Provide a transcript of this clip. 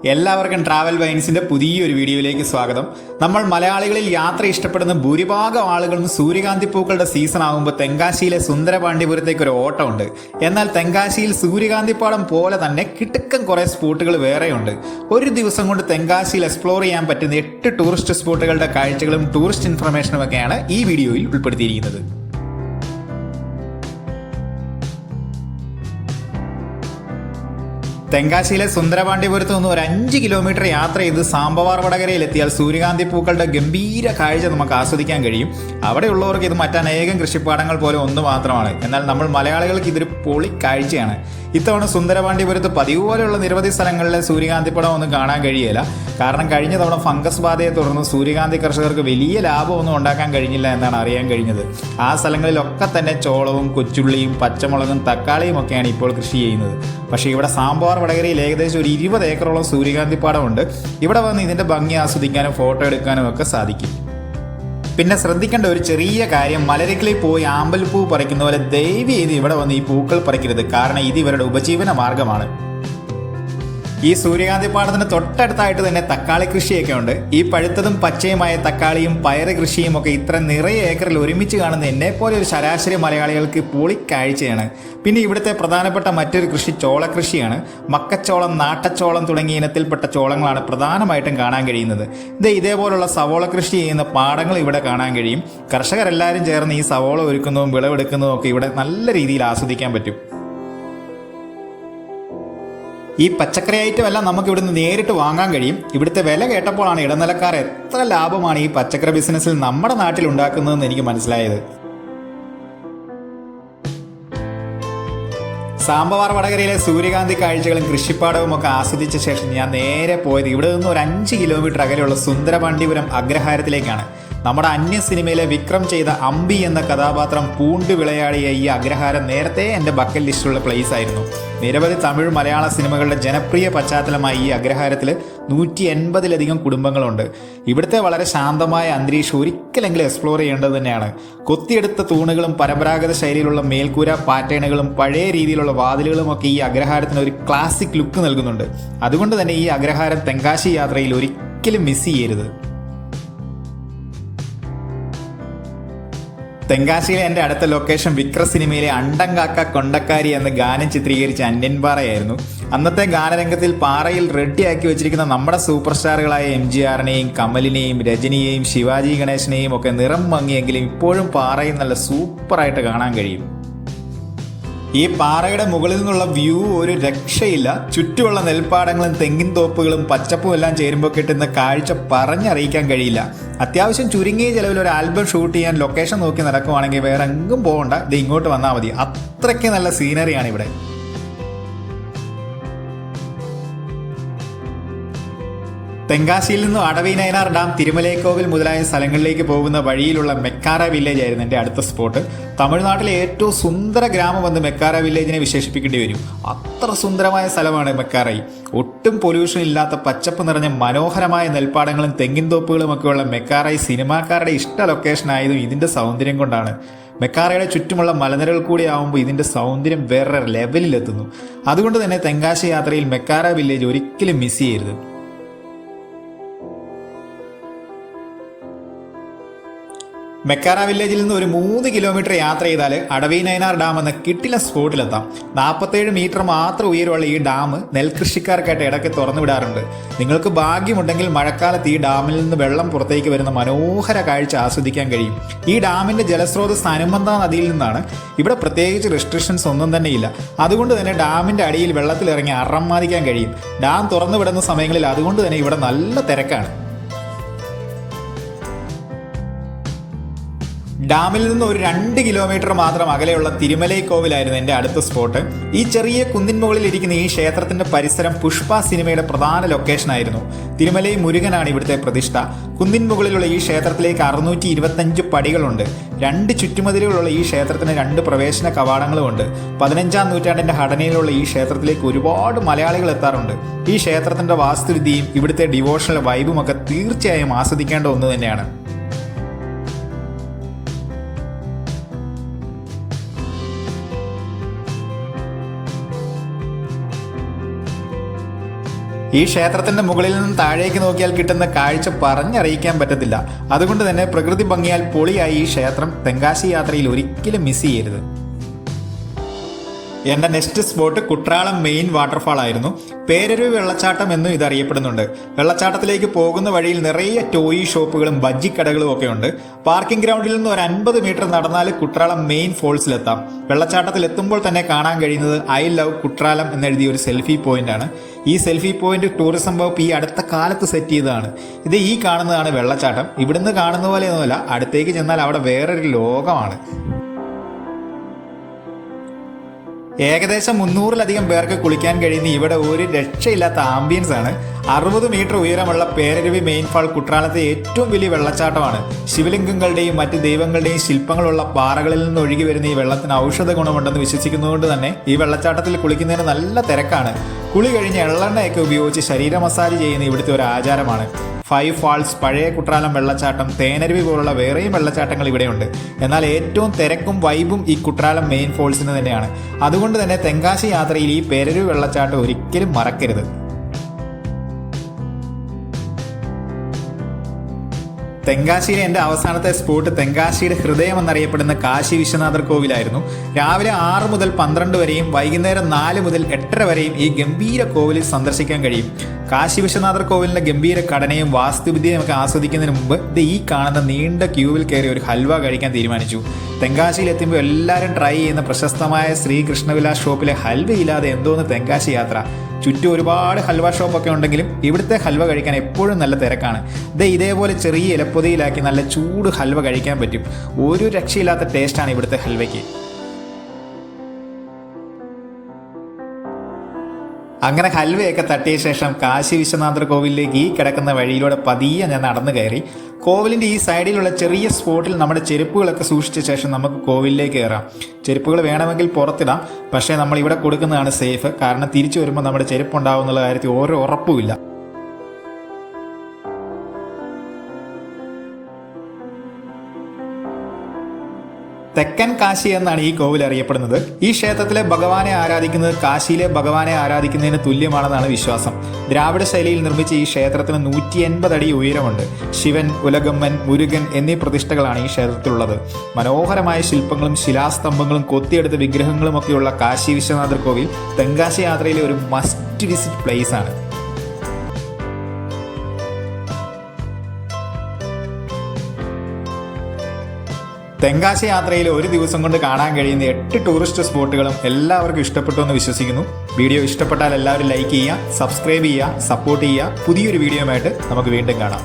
എല്ലാവർക്കും ട്രാവൽ വൈൻസിന്റെ പുതിയൊരു വീഡിയോയിലേക്ക് സ്വാഗതം. നമ്മൾ മലയാളികളിൽ യാത്ര ഇഷ്ടപ്പെടുന്ന ഭൂരിഭാഗം ആളുകളും സൂര്യകാന്തി പൂക്കളുടെ സീസൺ ആകുമ്പോൾ തെങ്കാശിയിലെ സുന്ദരപാണ്ഡിപുരത്തേക്ക് ഒരു ഓട്ടമുണ്ട്. എന്നാൽ തെങ്കാശിയിൽ സൂര്യകാന്തിപ്പാടം പോലെ തന്നെ കിടുക്കൻ കുറേ സ്പോട്ടുകൾ വേറെയുണ്ട്. ഒരു ദിവസം കൊണ്ട് തെങ്കാശിയിൽ എക്സ്പ്ലോർ ചെയ്യാൻ പറ്റുന്ന 8 ടൂറിസ്റ്റ് സ്പോട്ടുകളുടെ കാഴ്ചകളും ടൂറിസ്റ്റ് ഇൻഫർമേഷനും ഒക്കെയാണ് ഈ വീഡിയോയിൽ ഉൾപ്പെടുത്തിയിരിക്കുന്നത്. തെങ്കാശിയിലെ സുന്ദരപാണ്ഡിപുരത്ത് നിന്ന് ഒരു 5 കിലോമീറ്റർ യാത്ര ചെയ്ത് സാമ്പവാർ വടകരയിലെത്തിയാൽ സൂര്യകാന്തി പൂക്കളുടെ ഗംഭീര കാഴ്ച നമുക്ക് ആസ്വദിക്കാൻ കഴിയും. അവിടെയുള്ളവർക്ക് ഇത് മറ്റനേകം കൃഷിപ്പാടങ്ങൾ പോലെ ഒന്ന് മാത്രമാണ്. എന്നാൽ നമ്മൾ മലയാളികൾക്ക് ഇതൊരു പൊളി കാഴ്ചയാണ്. ഇത്തവണ സുന്ദരപാണ്ഡിപുരത്ത് പതിവ് പോലെയുള്ള നിരവധി സ്ഥലങ്ങളിലെ സൂര്യകാന്തിപ്പടം ഒന്നും കാണാൻ കഴിയില്ല. കാരണം കഴിഞ്ഞ തവണ ഫംഗസ് ബാധയെ തുടർന്ന് സൂര്യകാന്തി കർഷകർക്ക് വലിയ ലാഭമൊന്നും ഉണ്ടാക്കാൻ കഴിഞ്ഞില്ല എന്നാണ് അറിയാൻ കഴിഞ്ഞത്. ആ സ്ഥലങ്ങളിലൊക്കെ തന്നെ ചോളവും കൊച്ചുള്ളിയും പച്ചമുളകും തക്കാളിയും ഒക്കെയാണ് ഇപ്പോൾ കൃഷി ചെയ്യുന്നത്. പക്ഷേ ഇവിടെ സാമ്പാർ വടകരയിൽ ഏകദേശം ഒരു 20 ഏക്കറോളം സൂര്യകാന്തിപ്പാടമുണ്ട്. ഇവിടെ വന്ന് ഇതിന്റെ ഭംഗി ആസ്വദിക്കാനും ഫോട്ടോ എടുക്കാനും ഒക്കെ സാധിക്കും. പിന്നെ ശ്രദ്ധിക്കേണ്ട ഒരു ചെറിയ കാര്യം, മലരക്കിളിൽ പോയി ആമ്പൽപ്പൂ പറിക്കുന്ന പോലെ ദയവ് ചെയ്ത് ഇവിടെ വന്ന് ഈ പൂക്കൾ പറിക്കരുത്. കാരണം ഇത് ഇവരുടെ ഉപജീവന മാർഗമാണ്. ഈ സൂര്യകാന്തിപ്പാടത്തിന് തൊട്ടടുത്തായിട്ട് തന്നെ തക്കാളി കൃഷിയൊക്കെ ഉണ്ട്. ഈ പഴുത്തതും പച്ചയുമായ തക്കാളിയും പയറ് കൃഷിയും ഒക്കെ ഇത്ര നിറയെ ഏക്കറിൽ ഒരുമിച്ച് കാണുന്ന എന്നെപ്പോലെ ഒരു ശരാശരി മലയാളികൾക്ക് പൊളിക്കാഴ്ചയാണ്. പിന്നെ ഇവിടുത്തെ പ്രധാനപ്പെട്ട മറ്റൊരു കൃഷി ചോളകൃഷിയാണ്. മക്കച്ചോളം, നാട്ടച്ചോളം തുടങ്ങിയ ഇനത്തിൽപ്പെട്ട ചോളങ്ങളാണ് പ്രധാനമായിട്ടും കാണാൻ കഴിയുന്നത്. ഇതേപോലുള്ള സവോള കൃഷി ചെയ്യുന്ന പാടങ്ങൾ ഇവിടെ കാണാൻ കഴിയും. കർഷകരെല്ലാവരും ചേർന്ന് ഈ സവോള ഒരുക്കുന്നതും വിളവെടുക്കുന്നതും ഒക്കെ ഇവിടെ നല്ല രീതിയിൽ ആസ്വദിക്കാൻ പറ്റും. ഈ പച്ചക്കറി ഐറ്റം എല്ലാം നമുക്ക് ഇവിടുന്ന് നേരിട്ട് വാങ്ങാൻ കഴിയും. ഇവിടുത്തെ വില കേട്ടപ്പോഴാണ് ഇടനിലക്കാർ എത്ര ലാഭമാണ് ഈ പച്ചക്കറി ബിസിനസ്സിൽ നമ്മുടെ നാട്ടിൽ ഉണ്ടാക്കുന്നതെന്ന് എനിക്ക് മനസ്സിലായത്. സാമ്പവാർ വടകരയിലെ സൂര്യകാന്തി കാഴ്ചകളും കൃഷിപ്പാടവും ഒക്കെ ആസ്വദിച്ച ശേഷം ഞാൻ നേരെ പോയത് ഇവിടെ നിന്ന് ഒരു 5 കിലോമീറ്റർ അകലെയുള്ള സുന്ദരപാണ്ഡിപുരം അഗ്രഹാരത്തിലേക്കാണ്. നമ്മുടെ അന്യ സിനിമയിലെ വിക്രം ചെയ്ത അമ്പി എന്ന കഥാപാത്രം പൂണ്ട് വിളയാടിയ ഈ അഗ്രഹാരം നേരത്തെ എൻ്റെ ബക്കറ്റ് ലിസ്റ്റിലുള്ള പ്ലേസ് ആയിരുന്നു. നിരവധി തമിഴ് മലയാള സിനിമകളുടെ ജനപ്രിയ പശ്ചാത്തലമായി ഈ അഗ്രഹാരത്തിൽ 180-ലധികം കുടുംബങ്ങളുണ്ട്. ഇവിടുത്തെ വളരെ ശാന്തമായ അന്തരീക്ഷം ഒരിക്കലെങ്കിലും എക്സ്പ്ലോർ ചെയ്യേണ്ടത് തന്നെയാണ്. കൊത്തിയെടുത്ത തൂണുകളും പരമ്പരാഗത ശൈലിയിലുള്ള മേൽക്കൂര പാറ്റേണുകളും പഴയ രീതിയിലുള്ള വാതിലുകളും ഒക്കെ ഈ അഗ്രഹാരത്തിന് ഒരു ക്ലാസിക് ലുക്ക് നൽകുന്നുണ്ട്. അതുകൊണ്ട് തന്നെ ഈ അഗ്രഹാരം തെങ്കാശി യാത്രയിൽ ഒരിക്കലും മിസ് ചെയ്യരുത്. തെങ്കാശിയിലെ എൻ്റെ അടുത്ത ലൊക്കേഷൻ വിക്രം സിനിമയിലെ അണ്ടങ്കാക്ക കൊണ്ടക്കാരി എന്ന ഗാനം ചിത്രീകരിച്ച അന്യൻപാറയായിരുന്നു. അന്നത്തെ ഗാനരംഗത്തിൽ പാറയിൽ റെഡിയാക്കി വെച്ചിരിക്കുന്ന നമ്മുടെ സൂപ്പർ സ്റ്റാറുകളായ MGRനെയും കമലിനെയും രജനിയെയും ശിവാജി ഗണേശനെയും ഒക്കെ നിറം മങ്ങിയെങ്കിലും ഇപ്പോഴും പാറയിൽ നല്ല സൂപ്പറായിട്ട് കാണാൻ കഴിയും. ഈ പാറയുടെ മുകളിൽ നിന്നുള്ള വ്യൂ ഒരു രക്ഷയില്ല. ചുറ്റുമുള്ള നെൽപ്പാടങ്ങളും തെങ്ങിൻ തോപ്പുകളും പച്ചപ്പും എല്ലാം ചേരുമ്പോൾ കിട്ടുന്ന കാഴ്ച പറഞ്ഞറിയിക്കാൻ കഴിയില്ല. അത്യാവശ്യം ചുരുങ്ങിയ ചിലവിൽ ഒരു ആൽബം ഷൂട്ട് ചെയ്യാൻ ലൊക്കേഷൻ നോക്കി നടക്കുവാണെങ്കിൽ വേറെ എങ്ങും പോകണ്ട, ഇത് ഇങ്ങോട്ട് വന്നാൽ മതി. അത്രയ്ക്ക് നല്ല സീനറിയാണ് ഇവിടെ. തെങ്കാശിയിൽ നിന്നും അടവിനയനാർ ഡാം, തിരുമലൈക്കോവിൽ മുതലായ സ്ഥലങ്ങളിലേക്ക് പോകുന്ന വഴിയിലുള്ള മെക്കാറ വില്ലേജ് ആയിരുന്നു എൻ്റെ അടുത്ത സ്പോട്ട്. തമിഴ്നാട്ടിലെ ഏറ്റവും സുന്ദര ഗ്രാമമെന്ന് മെക്കാറ വില്ലേജിനെ വിശേഷിപ്പിക്കേണ്ടി വരും. അത്ര സുന്ദരമായ സ്ഥലമാണ് മെക്കാറൈ. ഒട്ടും പൊല്യൂഷൻ ഇല്ലാത്ത പച്ചപ്പ് നിറഞ്ഞ മനോഹരമായ നെൽപ്പാടങ്ങളും തെങ്ങിൻ തോപ്പുകളും ഒക്കെയുള്ള മെക്കാറൈ സിനിമാക്കാരുടെ ഇഷ്ട ലൊക്കേഷനായതും ഇതിൻ്റെ സൗന്ദര്യം കൊണ്ടാണ്. മെക്കാറയുടെ ചുറ്റുമുള്ള മലനിരകൾ കൂടി ആകുമ്പോൾ ഇതിൻ്റെ സൗന്ദര്യം വേറെ ലെവലിലെത്തുന്നു. അതുകൊണ്ട് തന്നെ തെങ്കാശി യാത്രയിൽ മെക്കാറ വില്ലേജ് ഒരിക്കലും മിസ് ചെയ്യരുത്. മെക്കാറ വില്ലേജിൽ നിന്ന് ഒരു 3 കിലോമീറ്റർ യാത്ര ചെയ്താൽ അടവിനയനാർ ഡാം എന്ന കിട്ടില സ്പോട്ടിലെത്താം. 47 മീറ്റർ മാത്രം ഉയരമുള്ള ഈ ഡാം നെൽകൃഷിക്കാർക്കായിട്ട് ഇടയ്ക്ക് തുറന്നു വിടാറുണ്ട്. നിങ്ങൾക്ക് ഭാഗ്യമുണ്ടെങ്കിൽ മഴക്കാലത്ത് ഈ ഡാമിൽ നിന്ന് വെള്ളം പുറത്തേക്ക് വരുന്ന മനോഹര കാഴ്ച ആസ്വദിക്കാൻ കഴിയും. ഈ ഡാമിൻ്റെ ജലസ്രോതസ് അനുബന്ധ നദിയിൽ നിന്നാണ്. ഇവിടെ പ്രത്യേകിച്ച് റെസ്ട്രിക്ഷൻസ് ഒന്നും തന്നെ ഇല്ല. അതുകൊണ്ട് തന്നെ ഡാമിൻ്റെ അടിയിൽ വെള്ളത്തിലിറങ്ങി അറമ്മാദിക്കാൻ കഴിയും. ഡാം തുറന്നു വിടുന്ന സമയങ്ങളിൽ അതുകൊണ്ട് തന്നെ ഇവിടെ നല്ല തിരക്കാണ്. ഡാമിൽ നിന്ന് ഒരു 2 കിലോമീറ്റർ മാത്രം അകലെയുള്ള തിരുമലൈക്കോവിലായിരുന്നു എൻ്റെ അടുത്ത സ്പോട്ട്. ഈ ചെറിയ കുന്നിൻ മുകളിൽ ഇരിക്കുന്ന ഈ ക്ഷേത്രത്തിന്റെ പരിസരം പുഷ്പ സിനിമയുടെ പ്രധാന ലൊക്കേഷനായിരുന്നു. തിരുമലൈ മുരുകനാണ് ഇവിടുത്തെ പ്രതിഷ്ഠ. കുന്നിൻ മുകളിലുള്ള ഈ ക്ഷേത്രത്തിലേക്ക് 625 പടികളുണ്ട്. 2 ചുറ്റുമതിലുകളുള്ള ഈ ക്ഷേത്രത്തിന് 2 പ്രവേശന കവാടങ്ങളുമുണ്ട്. 15-ാം നൂറ്റാണ്ടിന്റെ ഘടനയിലുള്ള ഈ ക്ഷേത്രത്തിലേക്ക് ഒരുപാട് മലയാളികൾ എത്താറുണ്ട്. ഈ ക്ഷേത്രത്തിന്റെ വാസ്തുവിദ്യയും ഇവിടുത്തെ ഡിവോഷണൽ വൈബും ഒക്കെ തീർച്ചയായും ആസ്വദിക്കേണ്ട ഒന്ന് തന്നെയാണ്. ഈ ക്ഷേത്രത്തിന്റെ മുകളിൽ നിന്നും താഴേക്ക് നോക്കിയാൽ കിട്ടുന്ന കാഴ്ച പറഞ്ഞറിയിക്കാൻ പറ്റത്തില്ല. അതുകൊണ്ട് തന്നെ പ്രകൃതി ഭംഗിയാൽ പൊളിയായി ഈ ക്ഷേത്രം തെങ്കാശി യാത്രയിൽ ഒരിക്കലും മിസ് ചെയ്യരുത്. എൻ്റെ നെക്സ്റ്റ് സ്പോട്ട് കുട്രാളം മെയിൻ വാട്ടർഫാൾ ആയിരുന്നു. പേരരുവി വെള്ളച്ചാട്ടം എന്നും ഇത് അറിയപ്പെടുന്നുണ്ട്. വെള്ളച്ചാട്ടത്തിലേക്ക് പോകുന്ന വഴിയിൽ നിറയെ ടോയ് ഷോപ്പുകളും ബജ്ജിക്കടകളും ഒക്കെ ഉണ്ട്. പാർക്കിംഗ് ഗ്രൗണ്ടിൽ നിന്ന് ഒരു 50 മീറ്റർ നടന്നാൽ കുട്രാളം മെയിൻ ഫോൾസിലെത്താം. വെള്ളച്ചാട്ടത്തിൽ എത്തുമ്പോൾ തന്നെ കാണാൻ കഴിയുന്നത് ഐ ലവ് കുട്രാലം എന്നെഴുതിയ ഒരു സെൽഫി പോയിന്റ് ആണ്. ഈ സെൽഫി പോയിന്റ് ടൂറിസം വകുപ്പ് ഈ അടുത്ത കാലത്ത് സെറ്റ് ചെയ്തതാണ്. ഇത് ഈ കാണുന്നതാണ് വെള്ളച്ചാട്ടം. ഇവിടുന്ന് കാണുന്ന പോലെയൊന്നുമല്ല, അടുത്തേക്ക് ചെന്നാൽ അവിടെ വേറൊരു ലോകമാണ്. ഏകദേശം 300-ലധികം പേർക്ക് കുളിക്കാൻ കഴിയുന്ന ഇവിടെ ഒരു രക്ഷയില്ലാത്ത ആംബിയൻസ് ആണ്. 60 മീറ്റർ ഉയരമുള്ള പേരരുവി മെയിൻ ഫാൾ കുട്രാളത്തെ ഏറ്റവും വലിയ വെള്ളച്ചാട്ടമാണ്. ശിവലിംഗങ്ങളുടെയും മറ്റ് ദൈവങ്ങളുടെയും ശില്പങ്ങളുള്ള പാറകളിൽ നിന്ന് ഒഴുകി വരുന്ന ഈ വെള്ളത്തിന് ഔഷധ ഗുണമുണ്ടെന്ന് വിശ്വസിക്കുന്നതുകൊണ്ട് തന്നെ ഈ വെള്ളച്ചാട്ടത്തിൽ കുളിക്കുന്നതിന് നല്ല തിരക്കാണ്. കുളി കഴിഞ്ഞ് എള്ളെണ്ണയൊക്കെ ഉപയോഗിച്ച് ശരീര മസാജ് ചെയ്യുന്ന ഇവിടുത്തെ ഒരു ആചാരമാണ്. 5 ഫാൾസ്, പഴയ കുട്രാലം വെള്ളച്ചാട്ടം, തേനരുവി പോലുള്ള വേറെയും വെള്ളച്ചാട്ടങ്ങൾ ഇവിടെയുണ്ട്. എന്നാൽ ഏറ്റവും തിരക്കും വൈബും ഈ കുട്രാലം മെയിൻ ഫോൾസിന് തന്നെയാണ്. അതുകൊണ്ട് തന്നെ തെങ്കാശി യാത്രയിൽ ഈ പേരരുവി വെള്ളച്ചാട്ടം ഒരിക്കലും മറക്കരുത്. തെങ്കാശിയിലെ എൻ്റെ അവസാനത്തെ സ്പോട്ട് തെങ്കാശിയുടെ ഹൃദയം എന്നറിയപ്പെടുന്ന കാശി വിശ്വനാഥർ കോവിലായിരുന്നു. രാവിലെ 6 മുതൽ 12 വരെയും വൈകുന്നേരം 4 മുതൽ 8:30 വരെയും ഈ ഗംഭീര കോവിലിൽ സന്ദർശിക്കാൻ കഴിയും. കാശി വിശ്വനാഥർ കോവിലിൻ്റെ ഗംഭീര ഘടനയും വാസ്തുവിദ്യയും ഒക്കെ ആസ്വദിക്കുന്നതിന് മുമ്പ് ഈ കാണുന്ന നീണ്ട ക്യൂവിൽ കയറി ഒരു ഹൽവ കഴിക്കാൻ തീരുമാനിച്ചു. തെങ്കാശിയിൽ എത്തുമ്പോൾ എല്ലാവരും ട്രൈ ചെയ്യുന്ന പ്രശസ്തമായ ശ്രീകൃഷ്ണവിലാസ് ഷോപ്പിലെ ഹൽവ ഇല്ലാതെ എന്തോന്ന് തെങ്കാശി യാത്ര. ചുറ്റും ഒരുപാട് ഹൽവ ഷോപ്പൊക്കെ ഉണ്ടെങ്കിലും ഇവിടുത്തെ ഹൽവ കഴിക്കാൻ എപ്പോഴും നല്ല തിരക്കാണ്. ഇതേപോലെ ചെറിയ ഇലപ്പൊതിയിലാക്കി നല്ല ചൂട് ഹൽവ കഴിക്കാൻ പറ്റും. ഒരു രക്ഷയില്ലാത്ത ടേസ്റ്റാണ് ഇവിടുത്തെ ഹൽവയ്ക്ക്. അങ്ങനെ ഹൽവയൊക്കെ തട്ടിയ ശേഷം കാശി വിശ്വനാഥർ കോവിലിലേക്ക് ഈ കിടക്കുന്ന വഴിയിലൂടെ പതിയെ ഞാൻ നടന്നു കയറി. കോവിലിൻ്റെ ഈ സൈഡിലുള്ള ചെറിയ സ്പോട്ടിൽ നമ്മുടെ ചെരുപ്പുകളൊക്കെ സൂക്ഷിച്ച ശേഷം നമുക്ക് കോവിലിലേക്ക് കയറാം. ചെരുപ്പുകൾ വേണമെങ്കിൽ പുറത്തിടാം, പക്ഷേ നമ്മൾ ഇവിടെ കൊടുക്കുന്നതാണ് സേഫ്. കാരണം തിരിച്ചു വരുമ്പോൾ നമ്മുടെ ചെരുപ്പ് ഉണ്ടാവും എന്നുള്ള കാര്യത്തിൽ ഒരു ഉറപ്പുമില്ല. തെക്കൻ കാശി എന്നാണ് ഈ കോവിൽ അറിയപ്പെടുന്നത്. ഈ ക്ഷേത്രത്തിലെ ഭഗവാനെ ആരാധിക്കുന്നത് കാശിയിലെ ഭഗവാനെ ആരാധിക്കുന്നതിന് തുല്യമാണെന്നാണ് വിശ്വാസം. ദ്രാവിഡ ശൈലിയിൽ നിർമ്മിച്ച ഈ ക്ഷേത്രത്തിന് 180 അടി ഉയരമുണ്ട്. ശിവൻ, ഉലഗമ്മൻ, മുരുകൻ എന്നീ പ്രതിഷ്ഠകളാണ് ഈ ക്ഷേത്രത്തിലുള്ളത്. മനോഹരമായ ശില്പങ്ങളും ശിലാസ്തംഭങ്ങളും കൊത്തിയെടുത്ത വിഗ്രഹങ്ങളുമൊക്കെയുള്ള കാശി വിശ്വനാഥർ കോവിൽ തെങ്കാശി യാത്രയിലെ ഒരു മസ്റ്റ് വിസിറ്റ് പ്ലേസ് ആണ്. തെങ്കാശി യാത്രയിൽ ഒരു ദിവസം കൊണ്ട് കാണാൻ കഴിയുന്ന 8 ടൂറിസ്റ്റ് സ്പോട്ടുകളും എല്ലാവർക്കും ഇഷ്ടപ്പെട്ടു എന്ന് വിശ്വസിക്കുന്നു. വീഡിയോ ഇഷ്ടപ്പെട്ടാൽ എല്ലാവരും ലൈക്ക് ചെയ്യുക, സബ്സ്ക്രൈബ് ചെയ്യുക, സപ്പോർട്ട് ചെയ്യുക. പുതിയൊരു വീഡിയോയുമായിട്ട് നമുക്ക് വീണ്ടും കാണാം.